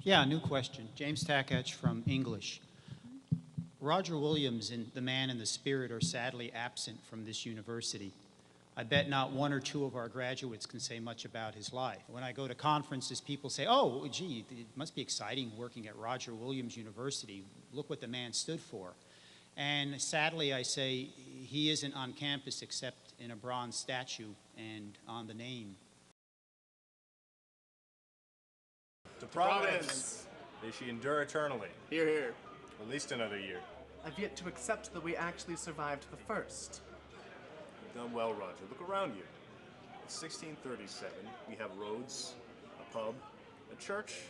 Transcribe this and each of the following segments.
Yeah, new question. James Takach from English. Roger Williams and the man and the spirit are sadly absent from this university. I bet not one or two of our graduates can say much about his life. When I go to conferences, people say, oh, gee, it must be exciting working at Roger Williams University. Look what the man stood for. And sadly, I say, he isn't on campus except in a bronze statue and on the name. To Providence! May she endure eternally. Hear, hear. At least another year. I've yet to accept that we actually survived the first. You've done well, Roger. Look around you. In 1637, we have roads, a pub, a church,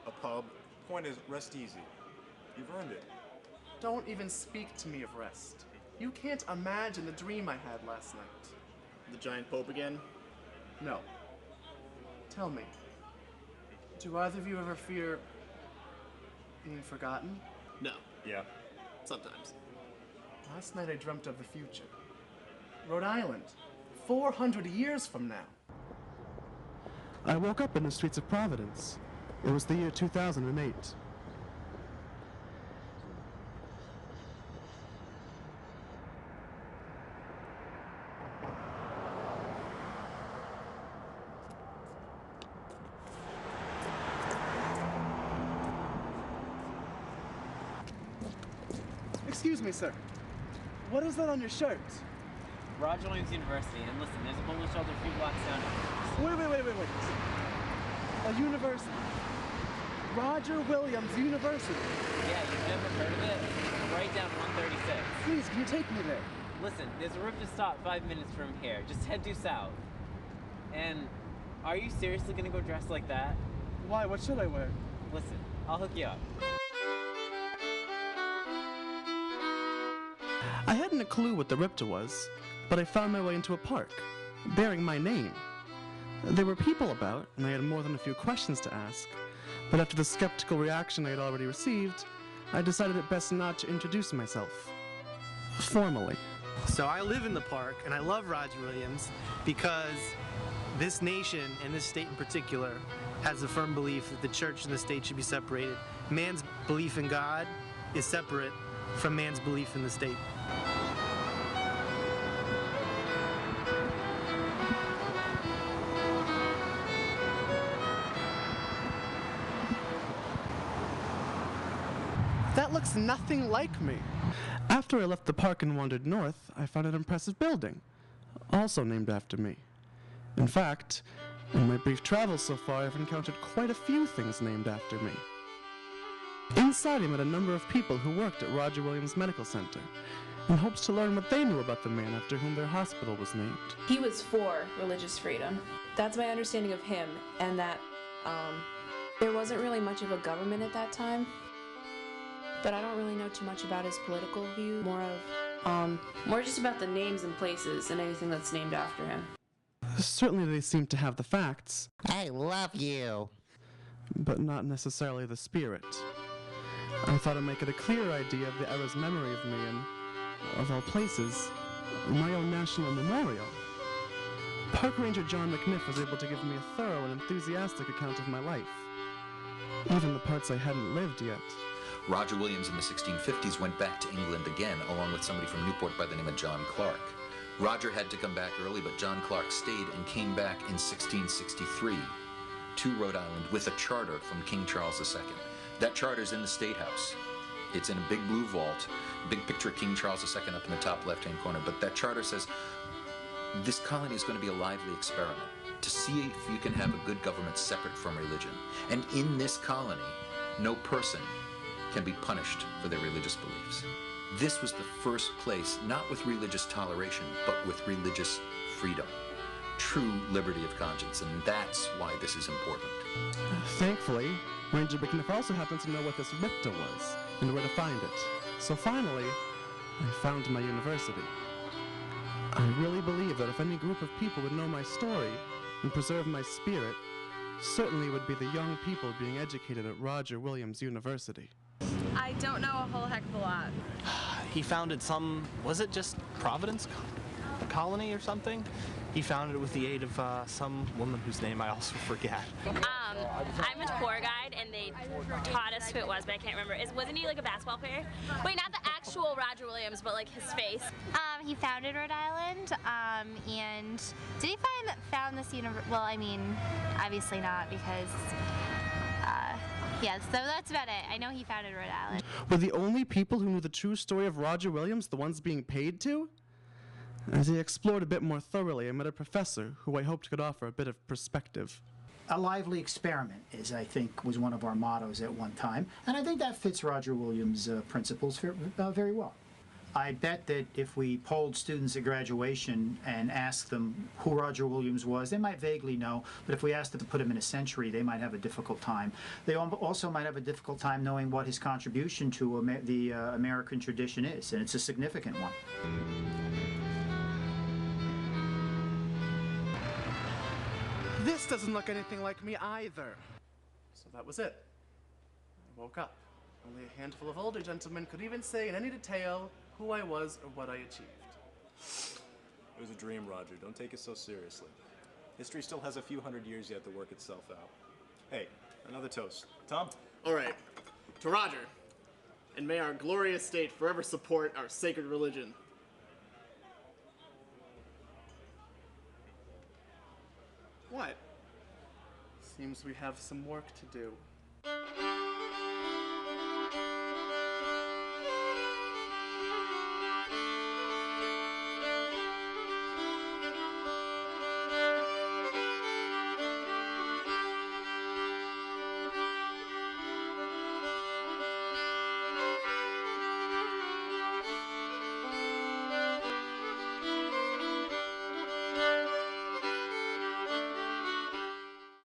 a pub. Point is, rest easy. You've earned it. Don't even speak to me of rest. You can't imagine the dream I had last night. The giant pope again? No. Tell me, do either of you ever fear being forgotten? No. Yeah. Sometimes. Last night I dreamt of the future. Rhode Island, 400 years from now. I woke up in the streets of Providence. It was the year 2008. Excuse me, sir. What is that on your shirt? Roger Williams University, and listen, there's a homeless shelter a few blocks down here. Wait. A university. Roger Williams University. Yeah, you've never heard of it? Right down 136. Please, can you take me there? Listen, there's a Roof to stop 5 minutes from here. Just head due south. And are you seriously gonna go dressed like that? Why? What should I wear? Listen, I'll hook you up. I hadn't a clue what the Ripta was, but I found my way into a park, bearing my name. There were people about, and I had more than a few questions to ask, but after the skeptical reaction I had already received, I decided it best not to introduce myself. Formally. So I live in the park, and I love Roger Williams because this nation, and this state in particular, has a firm belief that the church and the state should be separated. Man's belief in God is separate from man's belief in the state. That looks nothing like me. After I left the park and wandered north, I found an impressive building, also named after me. In fact, in my brief travels so far, I've encountered quite a few things named after me. Inside, I met a number of people who worked at Roger Williams Medical Center in hopes to learn what they knew about the man after whom their hospital was named. He was for religious freedom. That's my understanding of him, and that there wasn't really much of a government at that time. But I don't really know too much about his political view, more just about the names and places and anything that's named after him. Certainly they seem to have the facts. I love you. But not necessarily the spirit. I thought I'd make it a clear idea of the era's memory of me and, of all places, my own national memorial. Park Ranger John McNiff was able to give me a thorough and enthusiastic account of my life. Even the parts I hadn't lived yet. Roger Williams in the 1650s went back to England again, along with somebody from Newport by the name of John Clark. Roger had to come back early, but John Clark stayed and came back in 1663 to Rhode Island with a charter from King Charles II. That charter's in the State House. It's in a big blue vault, big picture of King Charles II up in the top left-hand corner, but that charter says this colony is going to be a lively experiment to see if you can have a good government separate from religion. And in this colony, no person can be punished for their religious beliefs. This was the first place, not with religious toleration, but with religious freedom. True liberty of conscience, and that's why this is important. Thankfully, Ranger McNiff also happened to know what this Ripta was, and where to find it. So finally, I found my university. I really believe that if any group of people would know my story and preserve my spirit, certainly it would be the young people being educated at Roger Williams University. I don't know a whole heck of a lot. He founded some, was it just Providence colony or something? He founded it with the aid of some woman whose name I also forget. I'm a tour they taught us who it was, but I can't remember. Wasn't he like a basketball player? Wait, not the actual Roger Williams, but like his face. He founded Rhode Island, and did he found this university? Well, I mean, obviously not, because, yeah, so that's about it. I know he founded Rhode Island. Were the only people who knew the true story of Roger Williams the ones being paid to? As I explored a bit more thoroughly, I met a professor who I hoped could offer a bit of perspective. A lively experiment I think, was one of our mottos at one time, and I think that fits Roger Williams' principles very well. I bet that if we polled students at graduation and asked them who Roger Williams was, they might vaguely know, but if we asked them to put him in a century, they might have a difficult time. They also might have a difficult time knowing what his contribution to the American tradition is, and it's a significant one. This doesn't look anything like me either. So that was it. I woke up. Only a handful of older gentlemen could even say in any detail who I was or what I achieved. It was a dream, Roger. Don't take it so seriously. History still has a few hundred years yet to work itself out. Hey, another toast. Tom? All right. To Roger. And may our glorious state forever support our sacred religion. What? Seems we have some work to do.